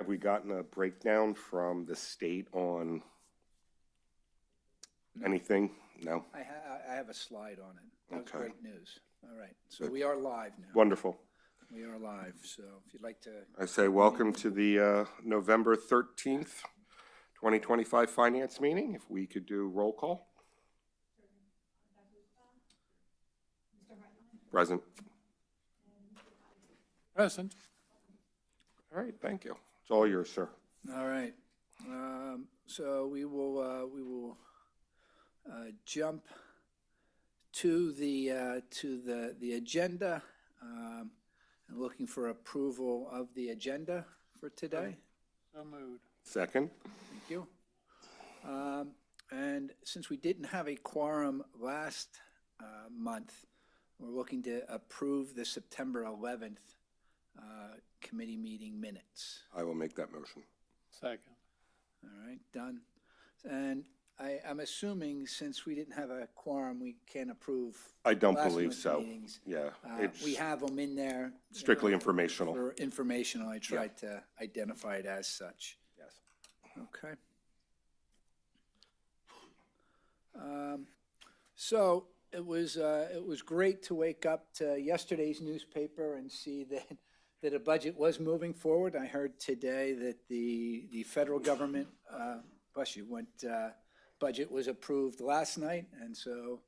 Have we gotten a breakdown from the state on anything? No? I have a slide on it. That was Okay. great news. All right, so we are live now. Wonderful. We are live, so if you'd like to, I say welcome to the November 13th, 2025 Finance Meeting. If we could do roll call. Present. Present. All right, thank you. It's all yours, sir. all right. So we will jump to the agenda. I'm looking for approval of the agenda for today. So moved. Second. Thank you. And since we didn't have a quorum last month, we're looking to approve the September 11th committee meeting minutes. I will make that motion. Second. All right, done. And I'm assuming since we didn't have a quorum, we can't approve. I don't last believe month's so. meetings. Yeah, it's We have them in there. strictly informational. For informational, I tried to identify it as such. Yes. Okay. So it was great to wake up to yesterday's newspaper and see that a budget was moving forward. I heard today that the federal government, budget was approved last night, and so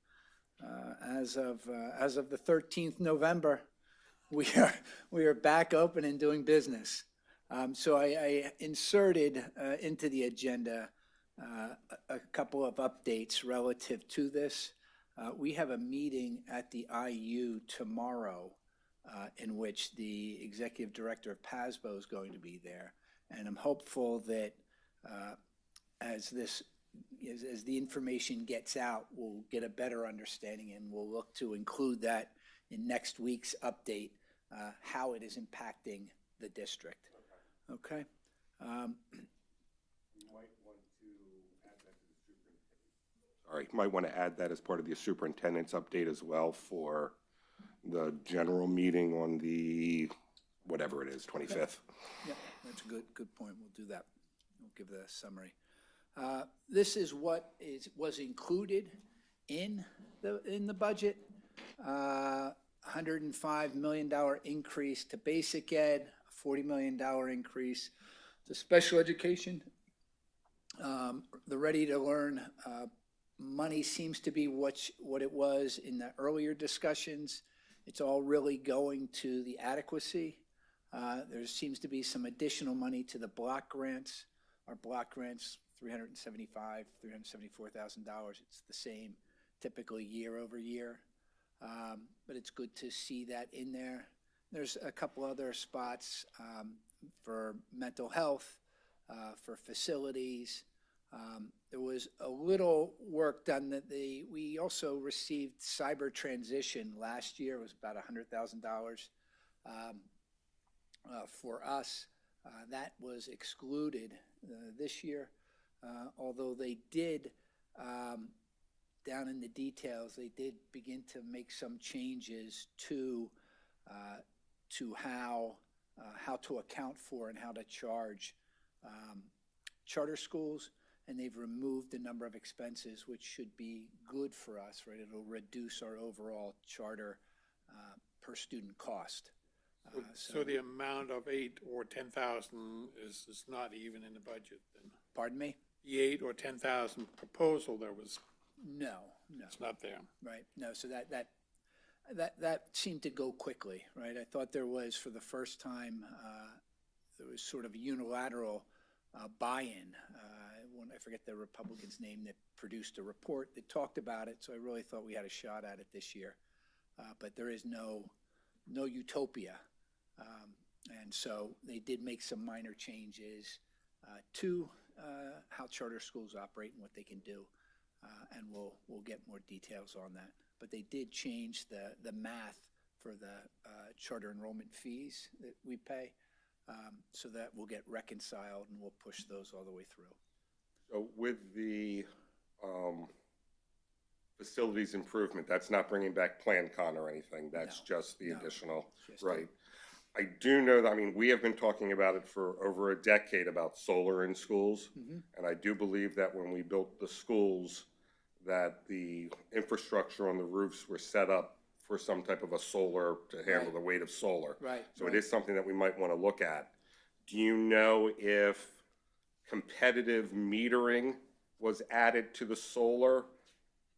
as of the 13th November, we are back open and doing business. So I inserted into the agenda a couple of updates relative to this. We have a meeting at the IU tomorrow in which the executive director of PASBO is going to be there. And I'm hopeful that as the information gets out, we'll get a better understanding, and we'll look to include that in next week's update, how it is impacting the district. Okay? All right, might want to add that as part of the superintendent's update as well for the general meeting on the, whatever it is, 25th. Yeah, that's a good point. We'll do that. We'll give the summary. This is what was included in the budget. $105 million increase to basic ed, a $40 million increase to special education. The Ready to Learn money seems to be what it was in the earlier discussions. It's all really going to the adequacy. There seems to be some additional money to the block grants. Our block grants, $374,000. It's the same typically year over year. But it's good to see that in there. There's a couple other spots for mental health, for facilities. There was a little work done that we also received cyber transition last year. It was about $100,000 for us. That was excluded this year, although they did, down in the details, they did begin to make some changes to how to account for and how to charge charter schools. And they've removed a number of expenses, which should be good for us, right? It'll reduce our overall charter per student cost. So the amount of 8 or 10,000 is not even in the budget then? Pardon me? The 8 or 10,000 proposal there was, No. it's not there. Right. No. So that seemed to go quickly, right? I thought there was, for the first time, there was sort of a unilateral buy-in. I forget the Republican's name that produced a report that talked about it, so I really thought we had a shot at it this year. But there is no utopia. And so they did make some minor changes to how charter schools operate and what they can do. And we'll get more details on that. But they did change the math for the charter enrollment fees that we pay, so that will get reconciled, and we'll push those all the way through. So with the facilities improvement, that's not bringing back PlanCon or anything. That's No, just the no, additional, just right? I do know that, I mean, we have been talking about it for over a decade about solar in schools. And I do believe that when we built the schools, that the infrastructure on the roofs were set up for some type of a solar to handle Right. the weight of solar. Right, So right. it is something that we might want to look at. Do you know if competitive metering was added to the solar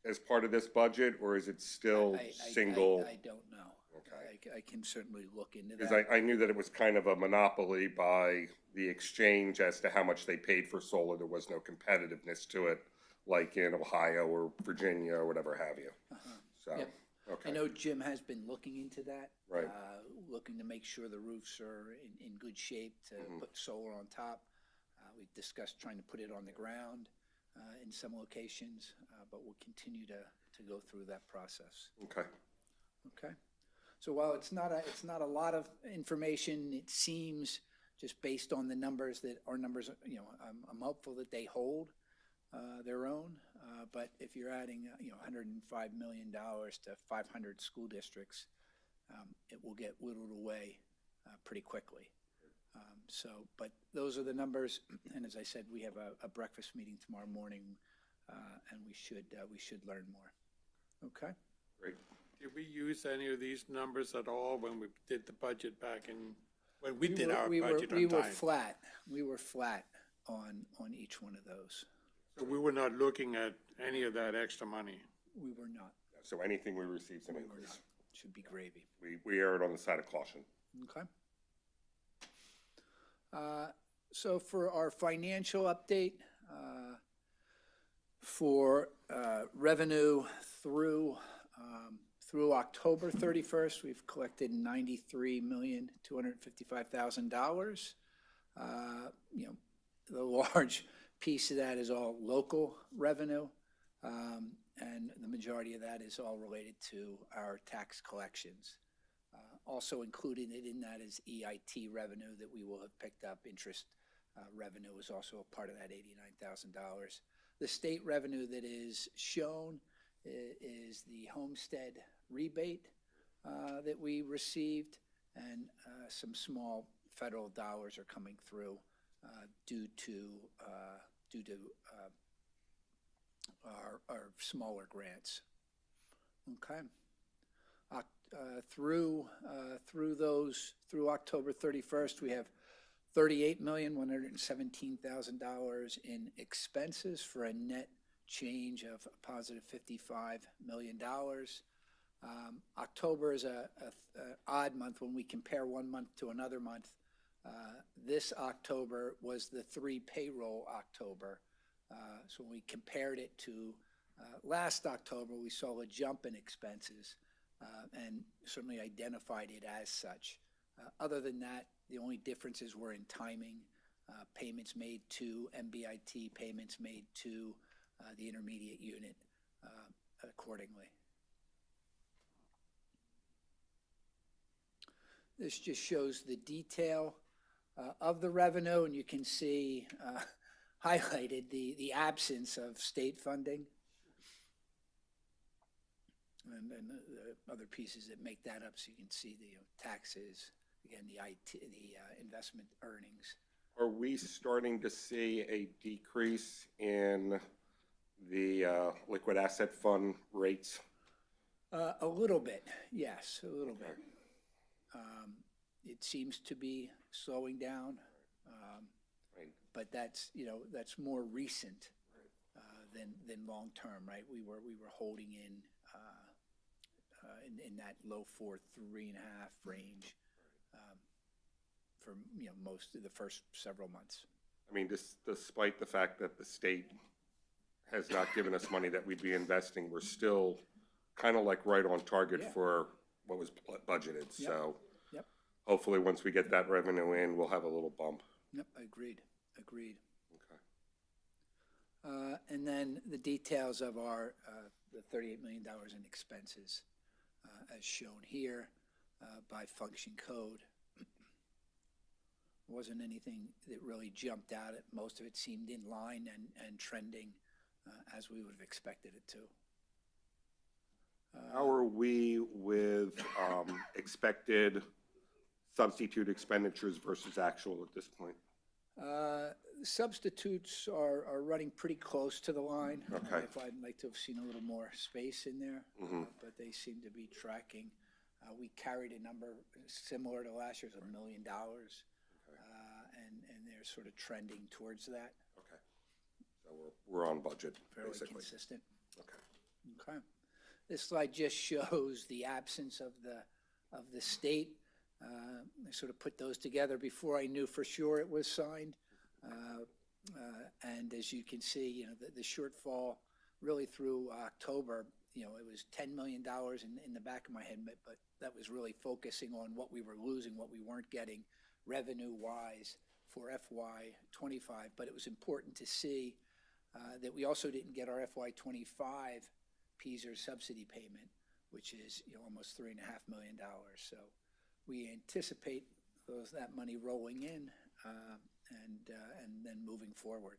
as part of this budget, or is it still single? I don't know. Okay. I can certainly look into Because that. I knew that it was kind of a monopoly by the exchange as to how much they paid for solar. There was no competitiveness to it, like in Ohio or Virginia or whatever have you. So, Yep. I okay, know Jim has been looking into that. Right. Looking to make sure the roofs are in good shape to put solar on top. We've discussed trying to put it on the ground in some locations, but we'll continue to go through that process. okay. Okay. So while it's not a lot of information, it seems just based on the numbers that our numbers, you know, I'm hopeful that they hold their own. But if you're adding, you know, $105 million to 500 school districts, it will get whittled away pretty quickly. But those are the numbers. And as I said, we have a breakfast meeting tomorrow morning, and we should learn more. Okay. Great. Did we use any of these numbers at all when we did the budget back in, when we did our We were budget on time? flat. We were flat on each one of those. So we were not looking at any of that extra money. We were not. So anything we receive is an We were increase. not. Should be gravy. We erred on the side of caution. Okay. So for our financial update, for revenue through October 31st, we've collected $93,255,000. You know, the large piece of that is all local revenue, and the majority of that is all related to our tax collections. Also included in that is EIT revenue that we will have picked up. Interest revenue is also a part of that $89,000. The state revenue that is shown is the homestead rebate that we received, and some small federal dollars are coming through due to our smaller grants. Okay. Through October 31st, we have $38,117,000 in expenses for a net change of a positive $55 million. October is an odd month when we compare one month to another month. This October was the 3 payroll October. So when we compared it to last October, we saw a jump in expenses and certainly identified it as such. Other than that, the only differences were in timing, payments made to MBIT, payments made to the intermediate unit accordingly. This just shows the detail of the revenue, and you can see highlighted the absence of state funding. And then the other pieces that make that up, so you can see the taxes, again, the investment earnings. Are we starting to see a decrease in the liquid asset fund rates? A little bit, yes, a little bit. It seems to be slowing down, Right. but that's more recent than long term, right? We were holding in that low 4.3.5 range for most of the first several months. I mean, despite the fact that the state has not given us money that we'd be investing, we're still kind of like right on target Yeah. for what was budgeted. Yep. So Yep. hopefully once we get that revenue in, we'll have a little bump. Yep, agreed. Okay. And then the details of our the $38 million in expenses as shown here by function code. Wasn't anything that really jumped out. Most of it seemed in line and trending as we would have expected it to. How are we with expected substitute expenditures versus actual at this point? Substitutes are running pretty close to the line. Okay. If I'd like to have seen a little more space in there, but they seem to be tracking. We carried a number similar to last year's, $1 million, and they're sort of trending towards that, Okay. So we're on budget, fairly basically. consistent. Okay. Okay. This slide just shows the absence of the state. I sort of put those together before I knew for sure it was signed. And as you can see, you know, the shortfall really through October, you know, it was $10 million in the back of my head, but that was really focusing on what we were losing, what we weren't getting revenue-wise for FY '25. But it was important to see that we also didn't get our FY '25 PSER subsidy payment, which is, you know, almost $3.5 million. So we anticipate that money rolling in and then moving forward.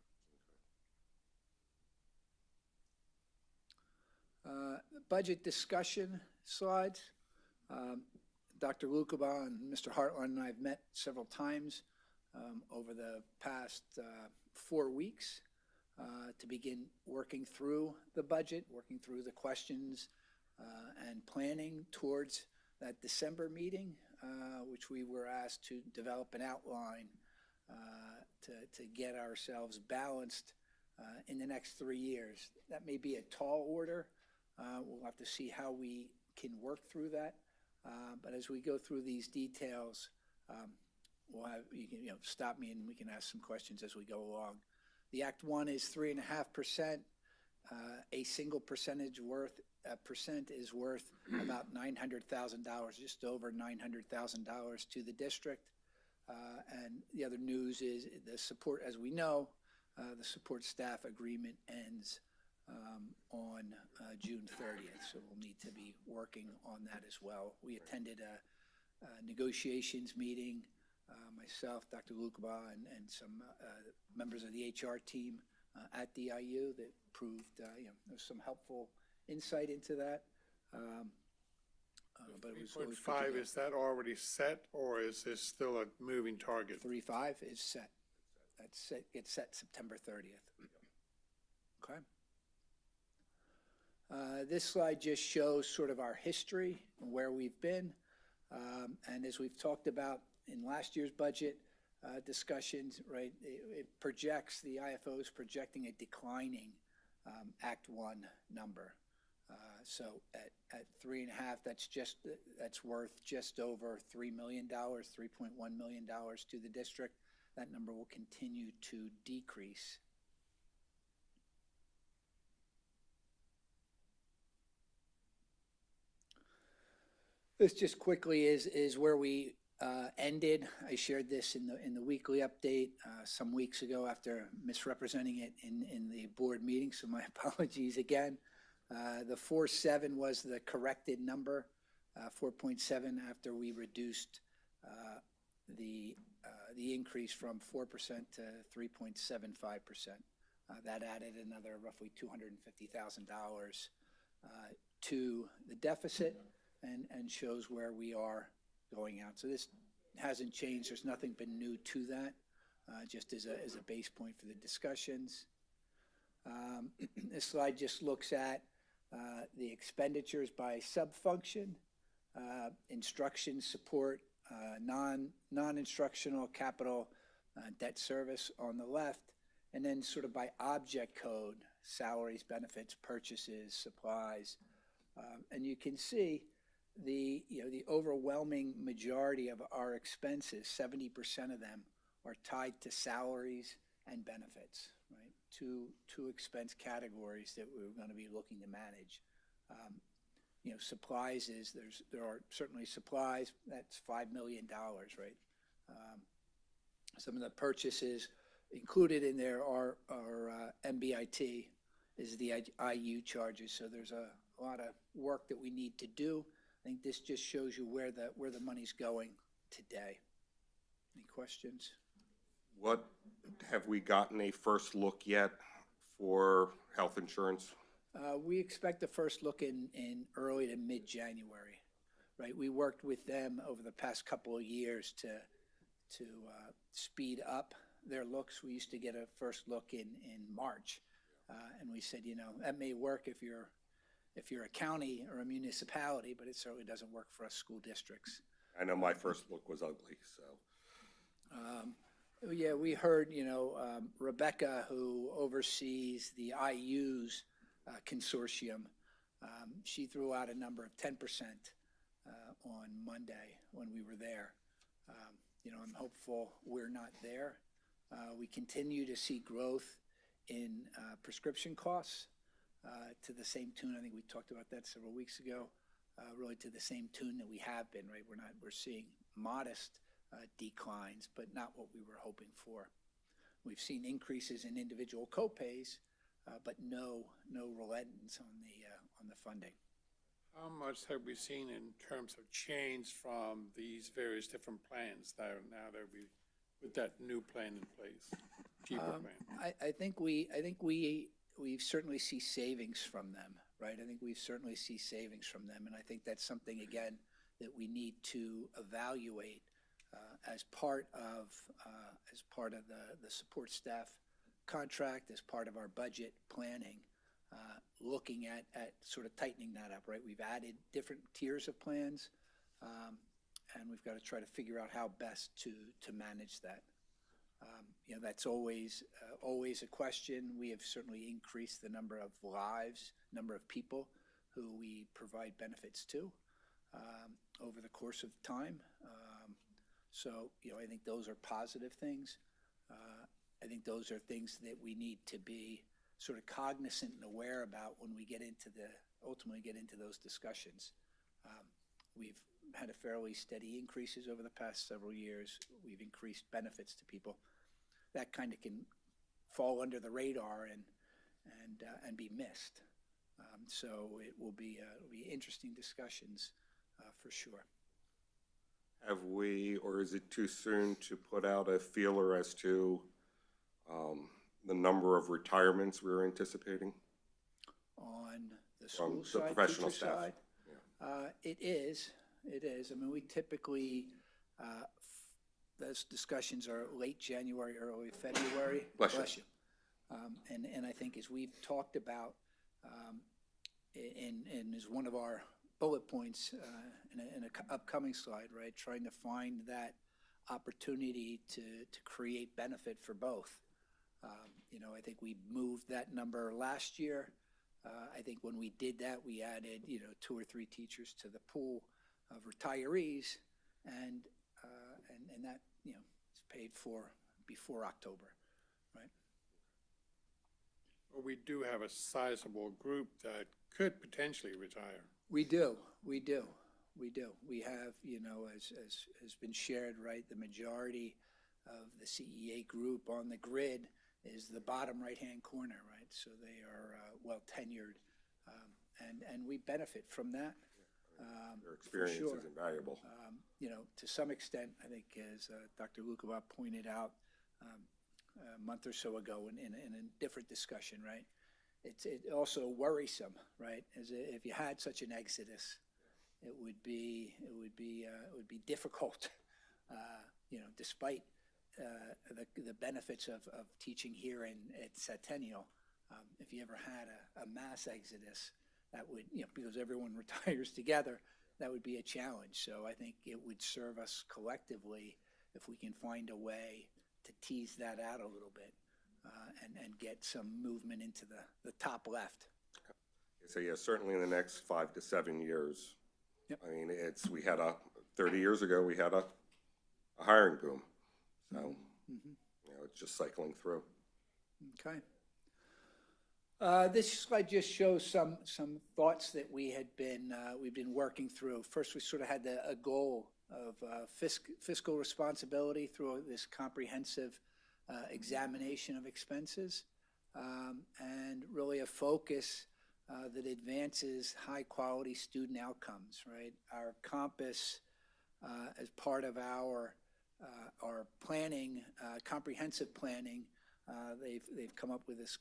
Budget discussion slides. Dr. Lukaba and Mr. Hartline and I have met several times over the past 4 weeks to begin working through the budget, working through the questions and planning towards that December meeting, which we were asked to develop an outline to get ourselves balanced in the next 3 years. That may be a tall order. We'll have to see how we can work through that. But as we go through these details, we'll have, you can, stop me and we can ask some questions as we go along. The Act 1 is 3.5%. A single percent is worth about $900,000, just over $900,000 to the district. And the other news is the support, as we know, the support staff agreement ends on June 30th. So we'll need to be working on that as well. We attended a negotiations meeting, myself, Dr. Lukaba, and some members of the HR team at DIU that proved, there's some helpful insight into that. But it was really 3.5, is that already set, or is this still a moving target? 3.5 is set. That's set. It's set September 30th. Okay. This slide just shows sort of our history and where we've been. And as we've talked about in last year's budget discussions, right, it projects, the IFO is projecting a declining Act 1 number. So at 3.5, that's worth just over $3 million, $3.1 million to the district. That number will continue to decrease. This just quickly is where we ended. I shared this in the weekly update some weeks ago after misrepresenting it in the board meeting, so my apologies again. The 4.7 was the corrected number, 4.7 after we reduced the increase from 4% to 3.75%. That added another roughly $250,000 to the deficit and shows where we are going out. So this hasn't changed. There's nothing been new to that, just as a base point for the discussions. This slide just looks at the expenditures by sub-function, instruction support, non-instructional capital debt service on the left, and then sort of by object code, salaries, benefits, purchases, supplies. And you can see the overwhelming majority of our expenses, 70% of them, are tied to salaries and benefits, right? Two expense categories that we're going to be looking to manage. Supplies there are certainly supplies. That's $5 million, right? Some of the purchases included in there are MBIT, is the IU charges. So there's a lot of work that we need to do. I think this just shows you where the money's going today. Any questions? What, have we gotten a first look yet for health insurance? We expect the first look in early to mid-January. right? We worked with them over the past couple of years to speed up their looks. We used to get a first look in March. And we said, that may work if you're a county or a municipality, but it certainly doesn't work for us school districts. I know my first look was ugly, so. Yeah, we heard, Rebecca, who oversees the IU's consortium, she threw out a number of 10% on Monday when we were there. I'm hopeful we're not there. We continue to see growth in prescription costs to the same tune. I think we talked about that several weeks ago, really to the same tune that we have been, right? We're seeing modest declines, but not what we were hoping for. We've seen increases in individual copays, but no relentless on the funding. How much have we seen in terms of change from these various different plans that are now there with that new plan in place, cheaper plan? I think we certainly see savings from them, right? I think we certainly see savings from them, and I think that's something again that we need to evaluate as part of the support staff contract, as part of our budget planning. Looking at sort of tightening that up, right? We've added different tiers of plans, and we've got to try to figure out how best to manage that. That's always a question. We have certainly increased the number of lives, number of people who we provide benefits to over the course of time. So, I think those are positive things. I think those are things that we need to be sort of cognizant and aware about when we ultimately get into those discussions. We've had a fairly steady increases over the past several years. We've increased benefits to people. That kind of can fall under the radar and be missed. So it will be interesting discussions for sure. Have we, or is it too soon to put out a feeler as to the number of retirements we're anticipating? On the school the side, professional teacher staff. side? Yeah. It is. I mean, we typically, those discussions are late January, early February. Bless you. And I think as we've talked about, and as one of our bullet points in an upcoming slide, right, trying to find that opportunity to create benefit for both. I think we moved that number last year. I think when we did that, we added, 2 or 3 teachers to the pool of retirees, and that, is paid for before October, right? Well, we do have a sizable group that could potentially retire. We do. We have, as has been shared, right, the majority of the CEA group on the grid is the bottom right-hand corner, right? So they are well tenured, and we benefit from that. Their experience sure. is invaluable. To some extent, I think, as Dr. Lukova pointed out a month or so ago in a different discussion, right? It's also worrisome, right? As if you had such an exodus, it would be difficult, despite the benefits of teaching here at Centennial. If you ever had a mass exodus, that would, because everyone retires together, that would be a challenge. So I think it would serve us collectively if we can find a way to tease that out a little bit and get some movement into the top left. So yeah, certainly in the next 5 to 7 years. Yep. I mean, 30 years ago, we had a hiring boom. So, it's just cycling through. Okay. This slide just shows some thoughts that we've been working through. First, we sort of had a goal of fiscal responsibility through this comprehensive examination of expenses, and really a focus that advances high-quality student outcomes, right? Our compass, as part of our planning, comprehensive planning, they've come up with this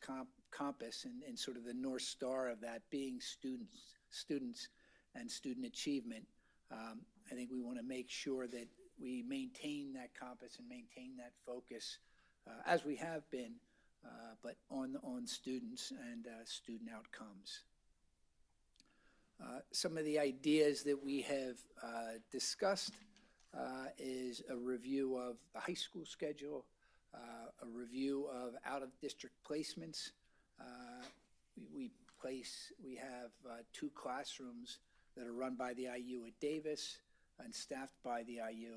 compass and sort of the North Star of that being students and student achievement. I think we want to make sure that we maintain that compass and maintain that focus, as we have been, but on students and student outcomes. Some of the ideas that we have discussed is a review of the high school schedule, a review of out-of-district placements. We have 2 classrooms that are run by the IU at Davis and staffed by the IU.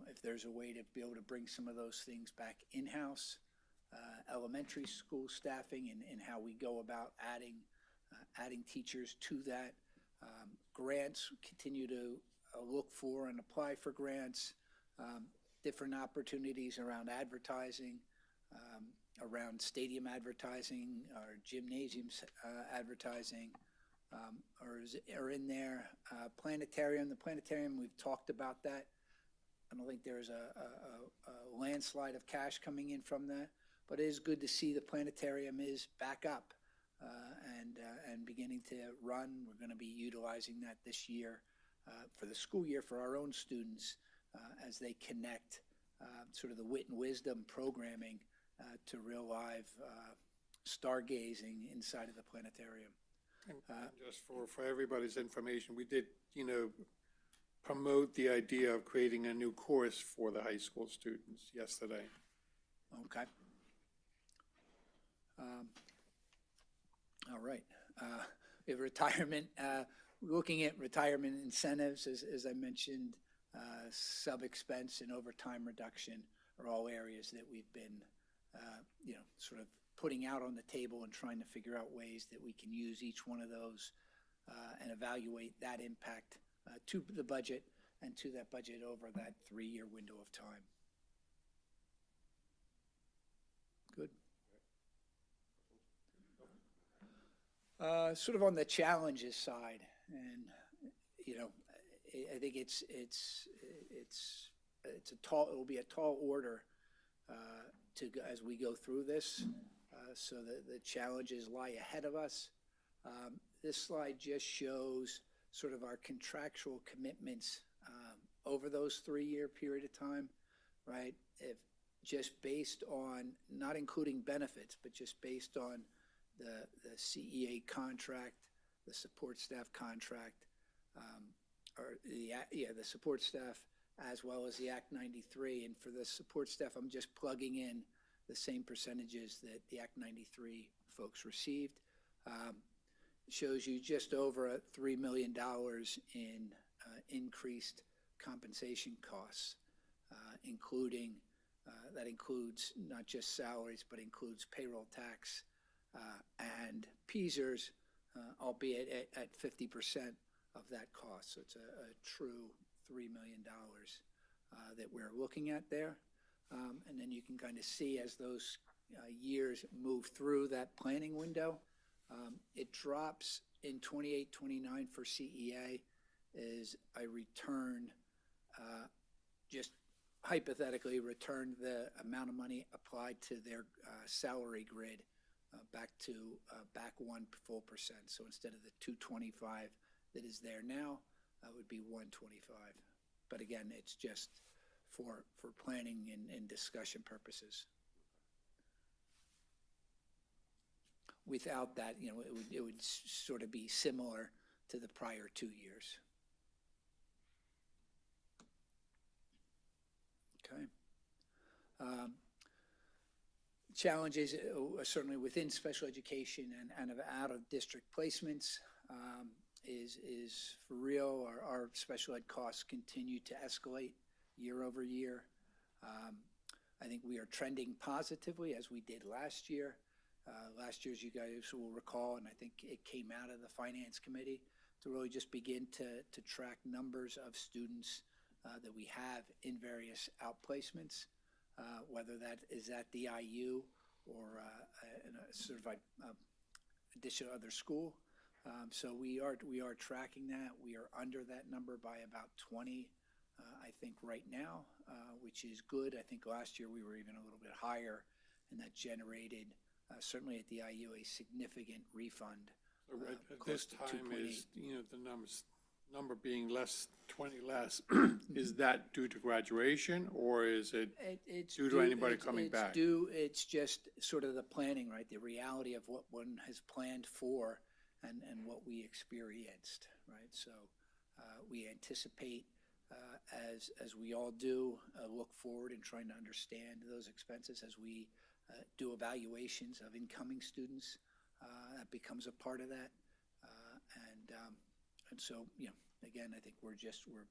If there's a way to be able to bring some of those things back in-house, elementary school staffing and how we go about adding teachers to that. Grants, continue to look for and apply for grants, different opportunities around advertising, around stadium advertising or gymnasiums advertising, are in there. Planetarium, the planetarium, we've talked about that. I don't think there's a landslide of cash coming in from that, but it is good to see the planetarium is back up and beginning to run. We're going to be utilizing that this year for the school year for our own students as they connect sort of the wit and wisdom programming to real live stargazing inside of the planetarium. And just for everybody's information, we did, promote the idea of creating a new course for the high school students yesterday. Okay. All right. We have retirement, looking at retirement incentives, as I mentioned, sub-expense and overtime reduction are all areas that we've been, sort of putting out on the table and trying to figure out ways that we can use each one of those and evaluate that impact to the budget and to that budget over that 3-year window of time. Good. Sort of on the challenges side, and I think it's a tall. It will be a tall order to go, as we go through this. So the challenges lie ahead of us. This slide just shows sort of our contractual commitments over those 3-year period of time, right? If just based on, not including benefits, but just based on the CEA contract, the support staff contract, the support staff, as well as the Act 93. And for the support staff, I'm just plugging in the same percentages that the Act 93 folks received. Shows you just over $3 million in increased compensation costs, including, that includes not just salaries, but includes payroll tax and PSERS, albeit at 50% of that cost. So it's a true $3 million that we're looking at there. And then you can kind of see as those years move through that planning window, it drops in 28, 29 for CEA as I return, just hypothetically return the amount of money applied to their salary grid back to back 1 full percent. So instead of the 225 that is there now, it would be 125. But again, it's just for planning and discussion purposes. Without that, it would sort of be similar to the prior 2 years. Okay. Challenges certainly within special education and out of district placements is for real. Our special ed costs continue to escalate year over year. I think we are trending positively as we did last year. Last year, as you guys will recall, and I think it came out of the finance committee to really just begin to track numbers of students that we have in various outplacements, whether that is at the IU or in a sort of additional other school. So we are tracking that. We are under that number by about 20, I think, right now, which is good. I think last year we were even a little bit higher, and that generated, certainly at the IU, a significant refund. So at this time is, the numbers number being less, 20 less, is that due to graduation, or is it It's due to anybody coming it's back? It's just sort of the planning, right? The reality of what one has planned for and what we experienced, right? So we anticipate, as we all do, look forward and trying to understand those expenses as we do evaluations of incoming students. That becomes a part of that. And so, again, I think we're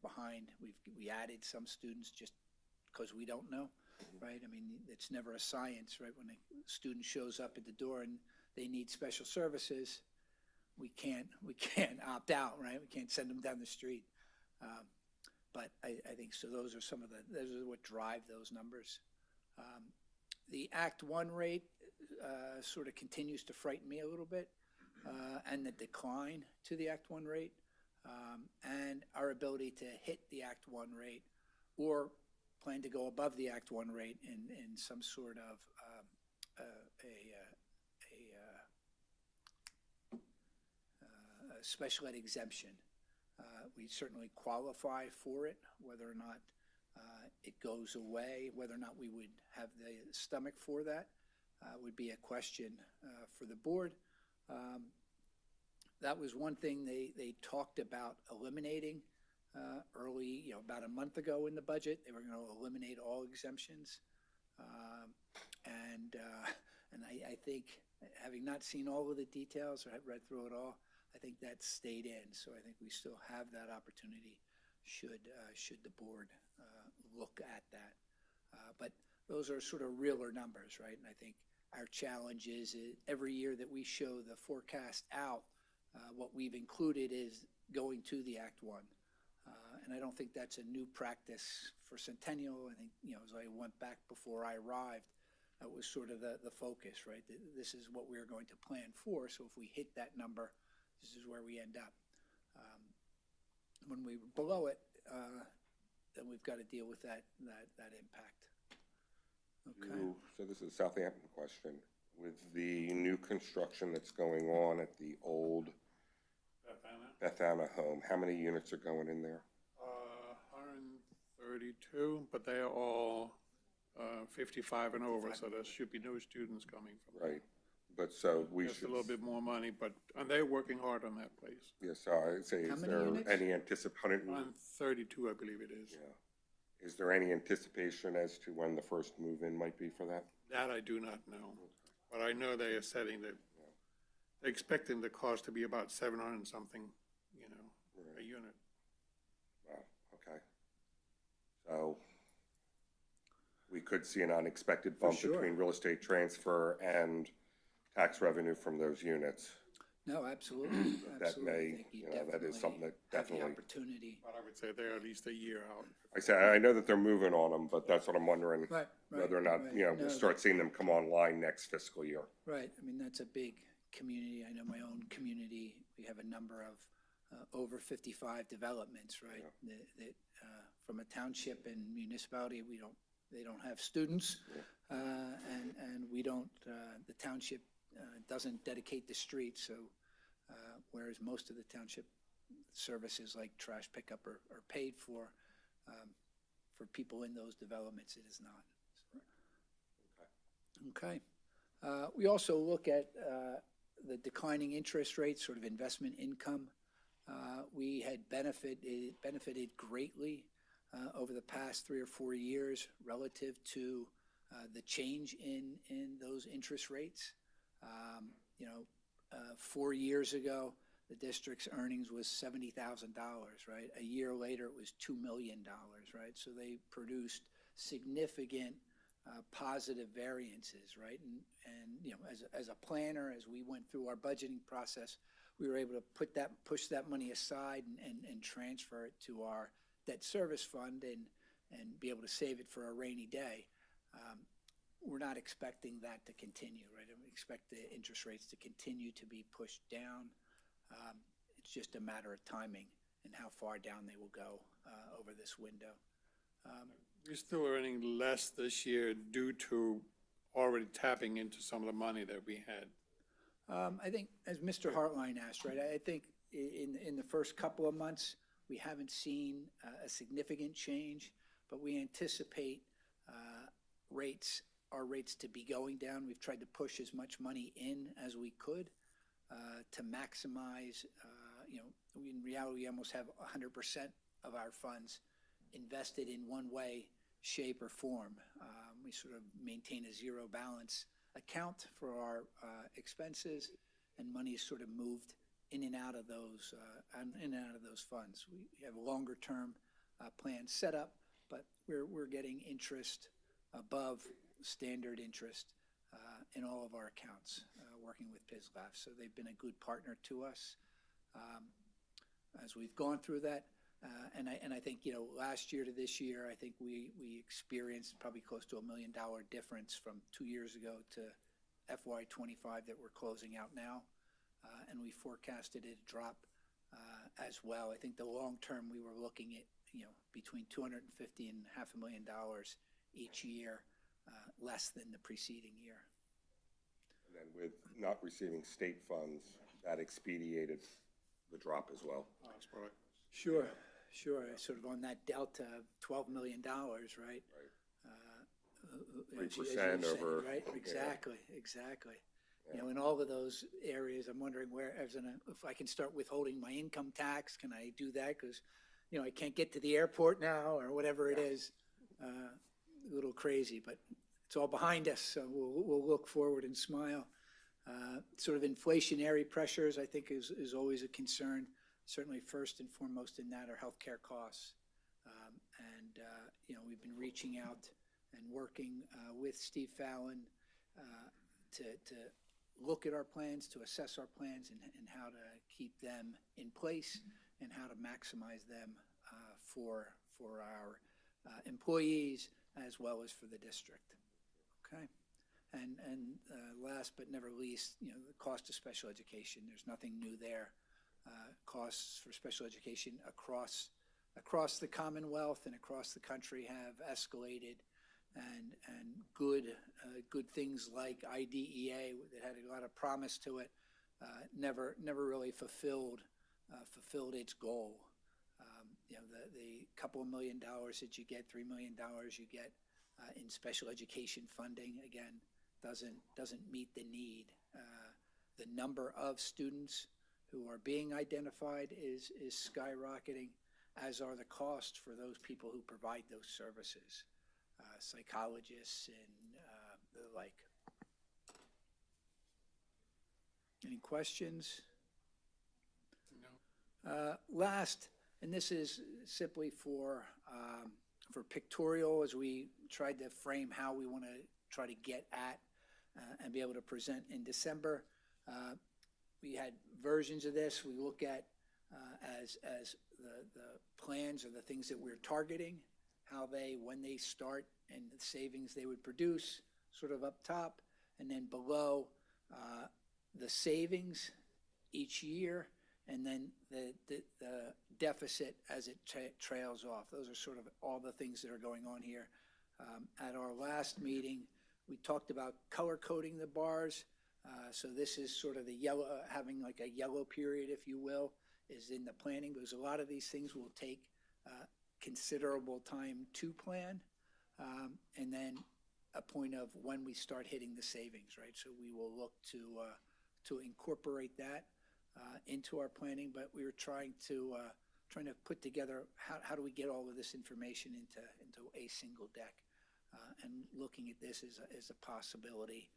behind. We added some students just because we don't know, right? I mean, it's never a science, right? When a student shows up at the door and they need special services, we can't opt out, right? We can't send them down the street. But I think so. Those are what drive those numbers. The Act 1 rate sort of continues to frighten me a little bit, and the decline to the Act 1 rate, and our ability to hit the Act 1 rate or plan to go above the Act 1 rate in some sort of a special ed exemption. We certainly qualify for it. Whether or not it goes away, whether or not we would have the stomach for that, would be a question for the board. That was one thing they talked about eliminating early, about a month ago in the budget. They were going to eliminate all exemptions. And I think, having not seen all of the details, or read through it all, I think that stayed in. So I think we still have that opportunity should the board look at that. But those are sort of realer numbers, right? And I think our challenge is every year that we show the forecast out, what we've included is going to the Act 1. And I don't think that's a new practice for Centennial. I think, as I went back before I arrived, that was sort of the focus, right? This is what we're going to plan for. So if we hit that number, this is where we end up. When we were below it, then we've got to deal with that impact. Okay. So this is a Southampton question. With the new construction that's going on at the old Beth Anna home, how many units are going in there? 132, but they are all 55 and over, so there should be no students coming from there. Right. But so we Just should. a little bit more money, and they're working hard on that place. Yes, so I'd say, How is many there units? any anticipation? 132, I believe it is. Yeah. Is there any anticipation as to when the first move-in might be for that? That I do not know, but I know they are setting they're expecting the cost to be about 700 and something, a unit. Wow, okay. So we could see an unexpected bump sure. between real estate transfer and tax revenue from those units. No, absolutely. That may, I think you that is something that have the definitely. opportunity. But I would say they're at least a year out. I say, I know that they're moving on them, but that's what I'm wondering. Right. Whether or not, right. we'll start seeing them come online next fiscal year. Right. I mean, that's a big community. I know my own community. We have a number of over 55 developments, right? Yeah. That from a township and municipality, they don't have students, and we don't. The township doesn't dedicate the streets, so whereas most of the township services like trash pickup are paid for people in those developments, it is not. Okay. We also look at the declining interest rates, sort of investment income. We had benefited greatly over the past 3 or 4 years relative to the change in those interest rates. 4 years ago, the district's earnings was $70,000, right? A year later, it was $2 million, right? So they produced significant positive variances, right? And as a planner, as we went through our budgeting process, we were able to push that money aside and transfer it to our debt service fund and be able to save it for a rainy day. We're not expecting that to continue, right? We expect the interest rates to continue to be pushed down. It's just a matter of timing and how far down they will go over this window. We're still earning less this year due to already tapping into some of the money that we had. I think, as Mr. Hartline asked, right, I think in the first couple of months, We haven't seen a significant change, but we anticipate our rates to be going down. We've tried to push as much money in as we could to maximize, in reality, we almost have 100% of our funds invested in one way, shape, or form. We sort of maintain a zero balance account for our expenses, and money is sort of moved in and out of those funds. We have a longer term plan set up, but we're getting interest above standard interest in all of our accounts, working with PISLAF. So they've been a good partner to us as we've gone through that. And I think, last year to this year, I think we experienced probably close to $1 million difference from 2 years ago to FY25 that we're closing out now. And we forecasted it to drop as well. I think the long term, we were looking at, between $250,000 and $500,000 each year, less than the preceding year. And then with not receiving state funds, that expedited the drop as well. That's right. Sure. Sort of on that delta of $12 million, right? Right. As you 3% said, over. right? Exactly. Yeah. In all of those areas, I'm wondering if I can start withholding my income tax, can I do that? Because, I can't get to the airport now or whatever it is. A little crazy, but it's all behind us, so we'll look forward and smile. Sort of inflationary pressures, I think, is always a concern. Certainly first and foremost in that are healthcare costs. We've been reaching out and working with Steve Fallon to look at our plans, to assess our plans and how to keep them in place and how to maximize them for our employees as well as for the district. Okay. And last but never least, the cost of special education. There's nothing new there. Costs for special education across the Commonwealth and across the country have escalated, and good things like IDEA that had a lot of promise to it never really fulfilled its goal. The couple of $1 million that you get, $3 million you get in special education funding, again, doesn't meet the need. The number of students who are being identified is skyrocketing, as are the costs for those people who provide those services, psychologists and the like. Any questions? No. Last, and this is simply for pictorial, as we tried to frame how we want to try to get at and be able to present in December. We had versions of this. We look at as the plans or the things that we're targeting, when they start and the savings they would produce, sort of up top, and then below the savings each year, and then the deficit as it trails off. Those are sort of all the things that are going on here. At our last meeting, we talked about color coding the bars. So this is sort of the yellow, having like a yellow period, if you will, is in the planning, because a lot of these things will take considerable time to plan, and then a point of when we start hitting the savings, right? So we will look to incorporate that into our planning, but we were trying to put together how do we get all of this information into a single deck, and looking at this as a possibility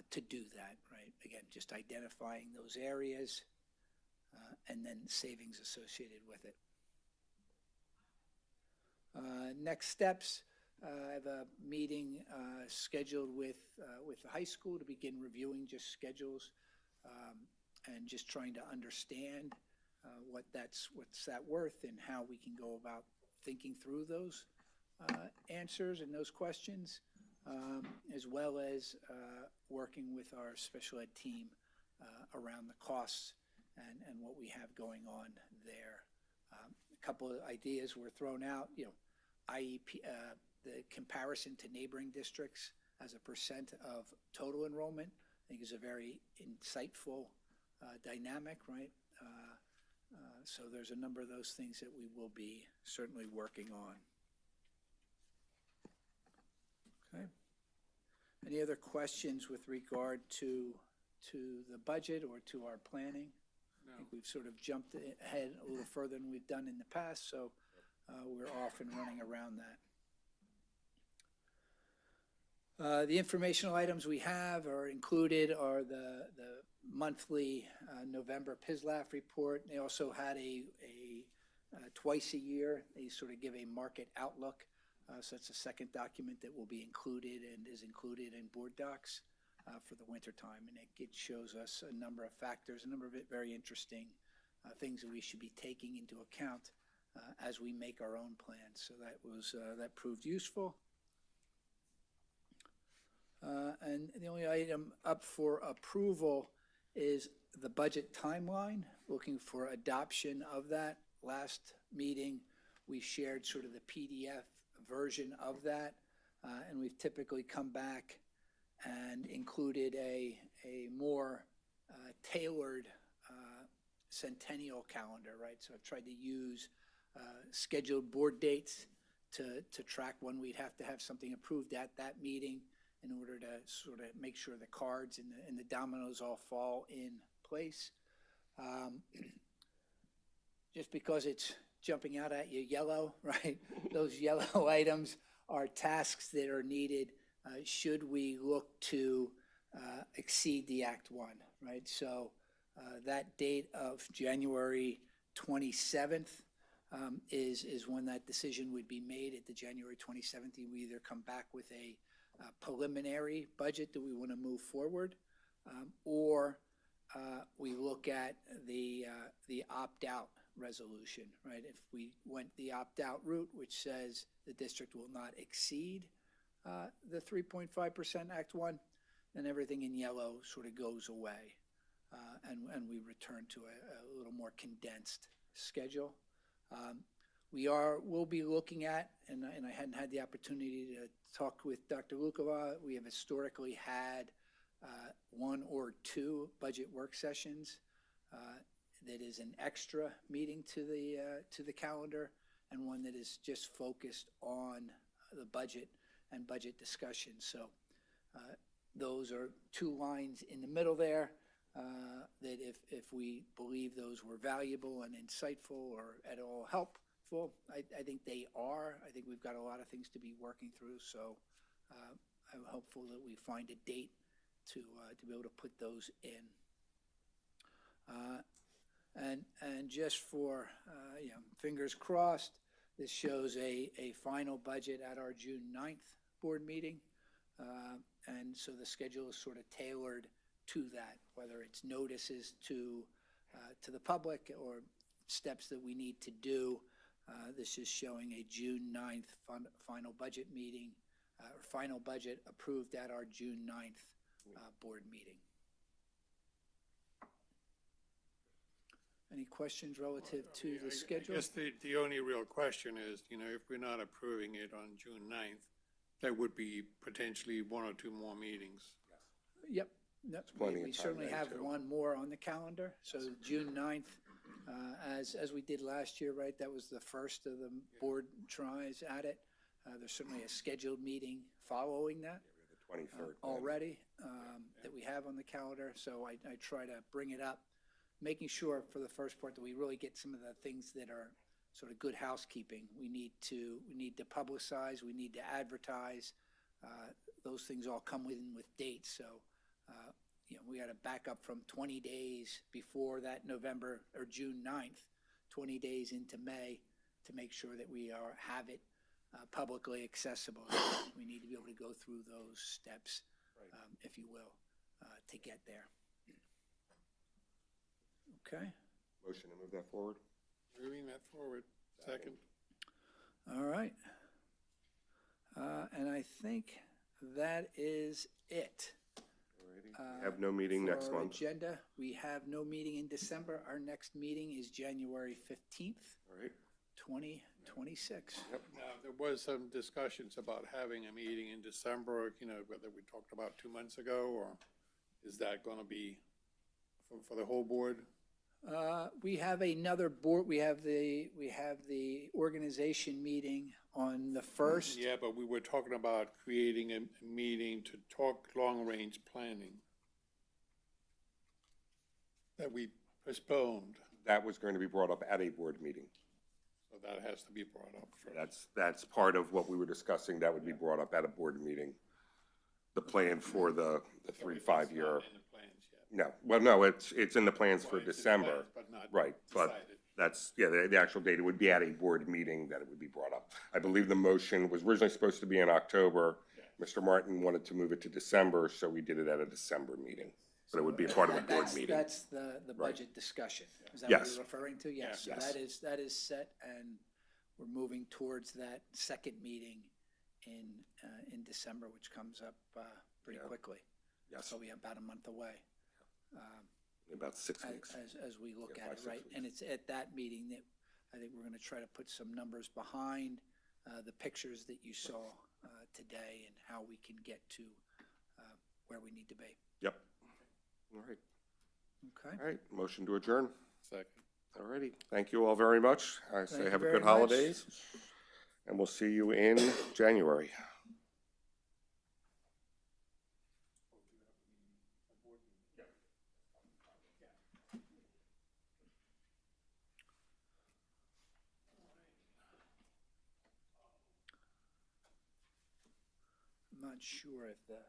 to do that, right? Again, just identifying those areas and then savings associated with it. Next steps, I have a meeting scheduled with the high school to begin reviewing just schedules and just trying to understand what's that worth and how we can go about thinking through those answers and those questions, as well as working with our special ed team around the costs and what we have going on there. A couple of ideas were thrown out, IEP, the comparison to neighboring districts as a percent of total enrollment, I think is a very insightful dynamic, right? So there's a number of those things that we will be certainly working on. Okay. Any other questions with regard to the budget or to our planning? I think we've sort of jumped ahead a little further than we've done in the past, so we're off and running around that. The informational items we have are included are the monthly November PISLAF report. They also had a twice a year, they sort of give a market outlook. So it's a second document that will be included and is included in board docs for the winter time. And it shows us a number of factors, a number of it very interesting things that we should be taking into account as we make our own plans. So that proved useful. And the only item up for approval is the budget timeline, looking for adoption of that. Last meeting, we shared sort of the PDF version of that, and we've typically come back and included a more tailored centennial calendar, right? So I've tried to use scheduled board dates to track when we'd have to have something approved at that meeting in order to sort of make sure the cards and the dominoes all fall in place. Just because it's jumping out at you yellow, right? Those yellow items are tasks that are needed should we look to exceed the Act 1, right? So that date of January 27th is when that decision would be made. At the January 27th, we either come back with a preliminary budget that we want to move forward, or we look at the opt-out resolution, right? If we went the opt-out route, which says the district will not exceed the 3.5% Act 1, then everything in yellow sort of goes away, and we return to a little more condensed schedule. We'll be looking at, and I hadn't had the opportunity to talk with Dr. Lukova, we have historically had one or two budget work sessions that is an extra meeting to the calendar, and one that is just focused on the budget and budget discussion. So those are two lines in the middle there that if we believe those were valuable and insightful or at all helpful, I think they are. I think we've got a lot of things to be working through, so I'm hopeful that we find a date to be able to put those in. And just for fingers crossed, this shows a final budget at our June 9th board meeting. And so the schedule is sort of tailored to that, whether it's notices to the public or steps that we need to do. This is showing a June 9th final budget meeting, or final budget approved at our June 9th board meeting. Any questions relative to the schedule? I guess the only real question is, if we're not approving it on June 9th, there would be potentially one or two more meetings. Yep. We certainly have one more on the calendar. So June 9th, as we did last year, right? That was the first of the board tries at it. There's certainly a scheduled meeting following that. The 23rd. Already that we have on the calendar. So I try to bring it up, making sure for the first part that we really get some of the things that are sort of good housekeeping. We need to publicize, we need to advertise. Those things all come with dates. So we got to back up from 20 days before that November or June 9th, 20 days into May, to make sure that we have it publicly accessible. We need to be able to go through those steps, if you will, to get there. Okay. Motion to move that forward. Moving that forward. Second. All right. And I think that is it. We have no meeting next For our month. agenda, we have no meeting in December. Our next meeting is January 15th, All right. 2026. Now, there was some discussions about having a meeting in December, whether we talked about 2 months ago, or is that going to be for the whole board? We have another board, we have the organization meeting on the 1st. Yeah, but we were talking about creating a meeting to talk long-range planning that we postponed, That was going to be brought up at a board meeting. so that has to be brought up first. That's part of what we were discussing, that would be brought up at a board meeting. The plan for the 3, 5 year. It's not in the plans yet. No, well, no, it's in the plans for Well, it's in the December. plans, but not Right, but decided. that's, yeah, the actual date, it would be at a board meeting that it would be brought up. I believe the motion was originally supposed to be in October. Mr. Martin wanted to move it to December, so we did it at a December meeting. But it would be a part of the board meeting. That's the budget discussion. Is that what Yes. you're referring to? Yes, so Yes. that is set, and we're moving towards that second meeting in December, which comes up pretty quickly. Yes. So we have about a month away. About 6 weeks. As we look Yeah, at 5, it, 6 right? weeks. And it's at that meeting that I think we're gonna try to put some numbers behind the pictures that you saw today and how we can get to where we need to be. Yep. All right, Okay? all right, motion to adjourn. Second. All righty, thank you all very much. I Thank say you have a very good much. holidays, and we'll see you in January. I'm not sure if the